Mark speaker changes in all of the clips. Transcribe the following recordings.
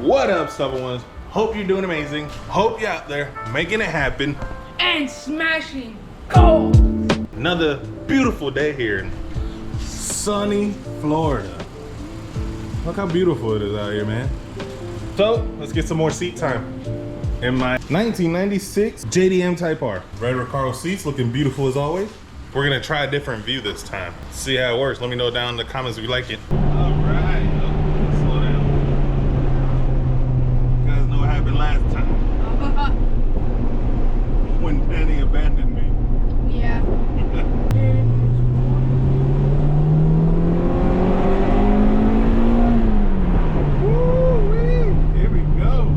Speaker 1: What up, stubborn ones? Hope you're doing amazing. Hope you're out there making it happen
Speaker 2: and smashing gold.
Speaker 1: Another beautiful day here in sunny Florida. Look how beautiful it is out here, man. So let's get some more seat time in my 1996 JDM Type R. Red Recaro seats, looking beautiful as always. We're gonna try a different view this time. See how it works. Let me know down in the comments if you like it. All right, slow down. You guys know what happened last time when Danny abandoned me.
Speaker 2: Yeah.
Speaker 1: Here we go.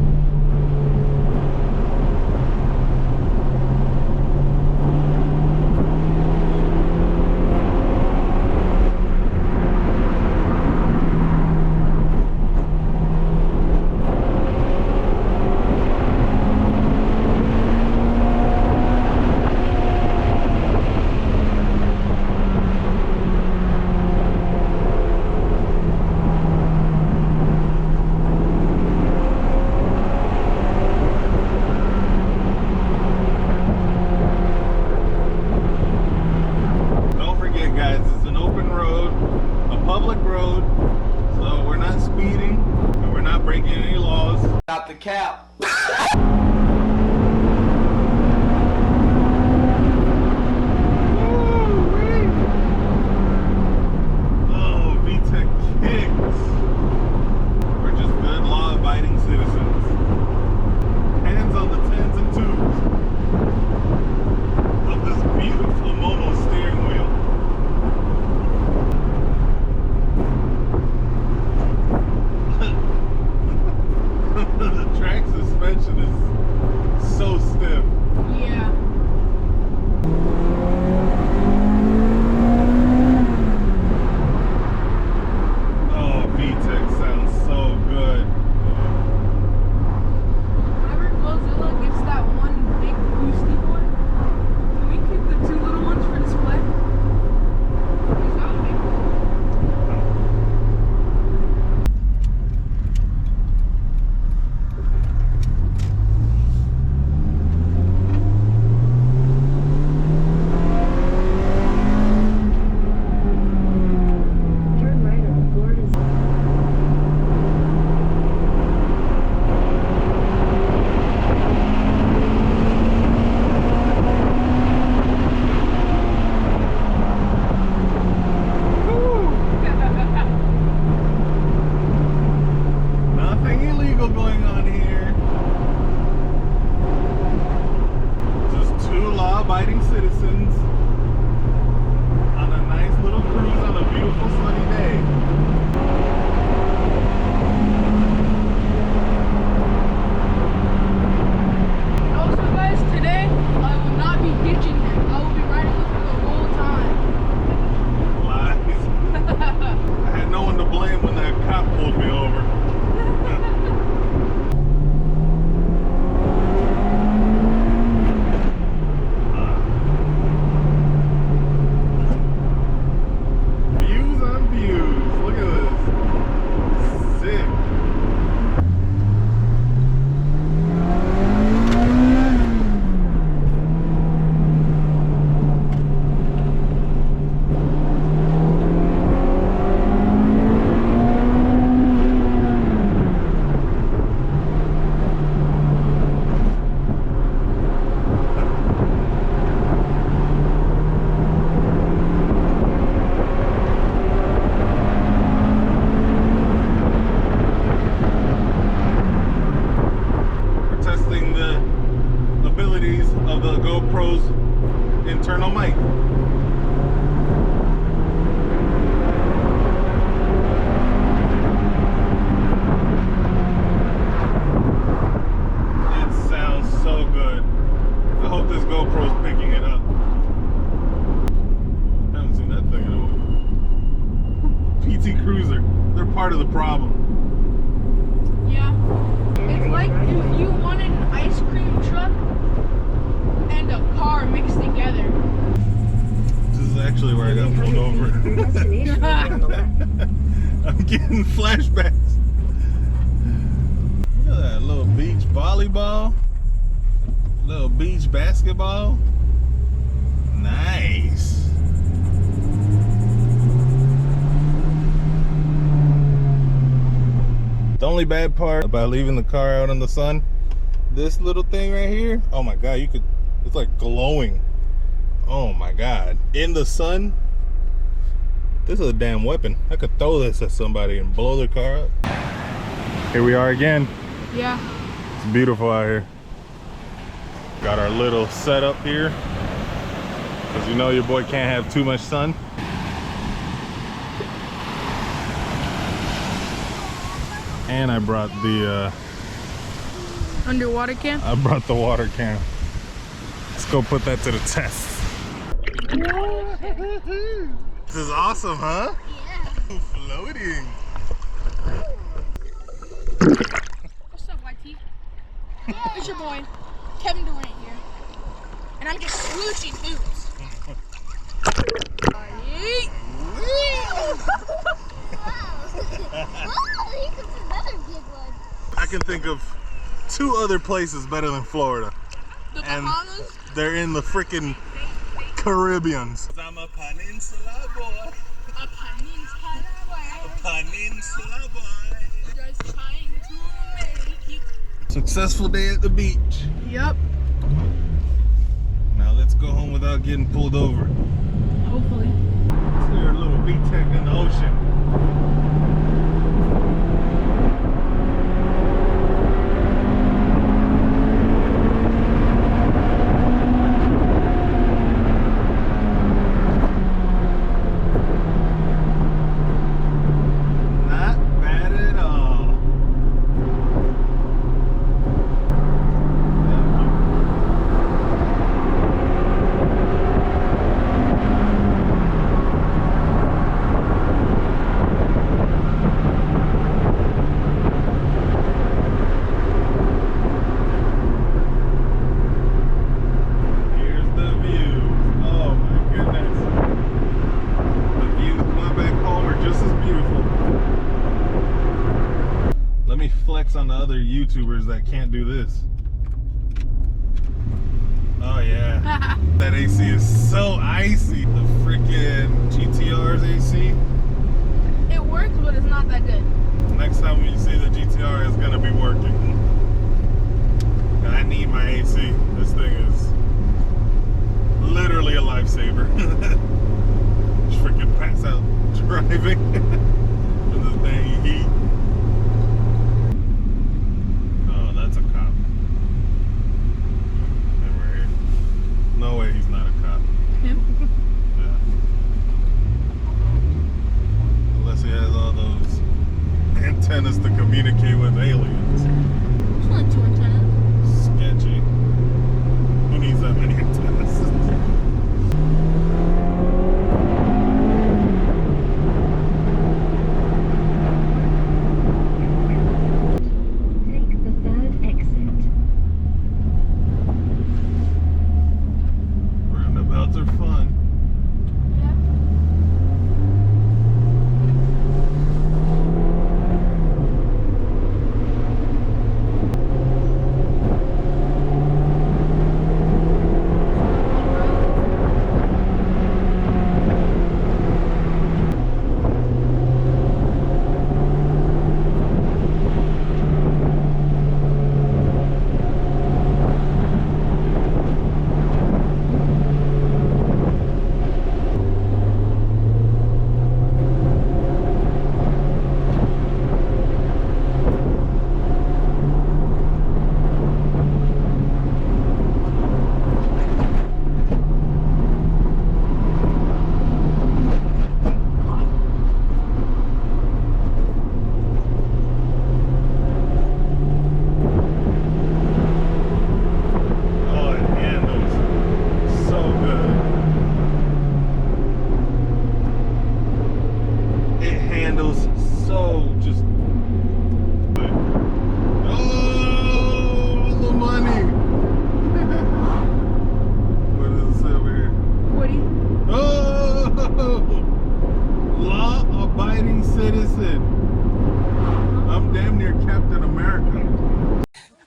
Speaker 3: Not the cap.
Speaker 1: Oh, VTech kicks. We're just good law-abiding citizens. Hands on the tens and twos of this beautiful mono steering wheel. The track suspension is so stiff.
Speaker 2: Yeah.
Speaker 1: Oh, VTech sounds so good.
Speaker 2: Whenever Godzilla gets that one big boosty one, can we keep the two little ones for display? Because that would be cool.
Speaker 1: Nothing illegal going on here. Just two law-abiding citizens on a nice little cruise on a beautiful sunny day.
Speaker 2: And also, guys, today I will not be ditching him. I will be riding with him the whole time.
Speaker 1: Lies. I had no one to blame when that cop pulled me over. Views on views. Look at this. Sick. We're testing the abilities of the GoPro's internal mic. It sounds so good. I hope this GoPro's picking it up. I haven't seen that thing in a while. PT Cruiser, they're part of the problem.
Speaker 2: Yeah. It's like if you wanted an ice cream truck and a car mixed together.
Speaker 1: This is actually where I got pulled over. I'm getting flashbacks. volleyball, little beach basketball. Nice. The only bad part about leaving the car out in the sun, this little thing right here, oh my god, it's like glowing. Oh my god. In the sun, this is a damn weapon. I could throw this at somebody and blow their car up. Here we are again.
Speaker 2: Yeah.
Speaker 1: It's beautiful out here. Got our little setup here, because you know your boy can't have too much sun. And I brought the
Speaker 2: Underwater can?
Speaker 1: I brought the water can. Let's go put that to the test. This is awesome, huh? Yeah. Floating.
Speaker 2: What's up, YT? It's your boy, Kevin Durant here. And I'm just swooching boots.
Speaker 1: I can think of 2 other places better than Florida.
Speaker 2: The Bahamas?
Speaker 1: They're in the freaking Caribbeans. I'm a peninsula boy.
Speaker 2: A peninsula boy.
Speaker 1: A peninsula boy.
Speaker 2: Just trying to make it.
Speaker 1: Successful day at the beach.
Speaker 2: Yep.
Speaker 1: Now let's go home without getting pulled over.
Speaker 2: Hopefully.
Speaker 1: See our little VTEC in the ocean. On the other YouTubers that can't do this. Oh yeah. That AC is so icy. The freaking GTR's AC.
Speaker 2: It works, but it's not that good.
Speaker 1: Next time you see the GTR, it's gonna be working. And I need my AC. This thing is literally a lifesaver. Just freaking pass out driving in this dang heat. No way he's not a cop.
Speaker 2: Him?
Speaker 1: Yeah. Unless he has all those antennas to communicate with aliens.
Speaker 2: There's only 2 antennas.
Speaker 1: Sketchy. Who needs that many antennas? Are fun.
Speaker 2: Yeah.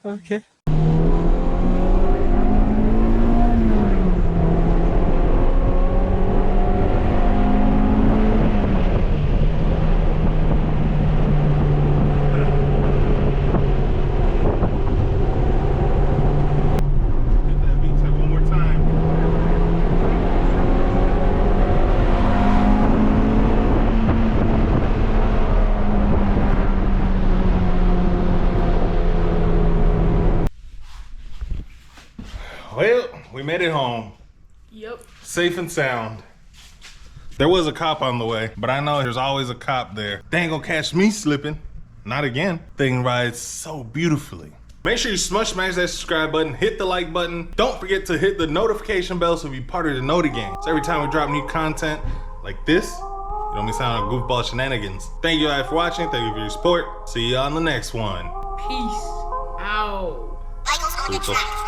Speaker 1: Okay. Well, we made it home.
Speaker 2: Yep.
Speaker 1: Safe and sound. There was a cop on the way, but I know there's always a cop there. They ain't gonna catch me slipping. Not again. Thing rides so beautifully. Make sure you smash that subscribe button, hit the like button. Don't forget to hit the notification bell so you be part of the Noti gang. So every time we drop new content like this, you don't miss out on goofball shenanigans. Thank you guys for watching. Thank you for your support. See you on the next one.
Speaker 2: Peace out.
Speaker 1: Super.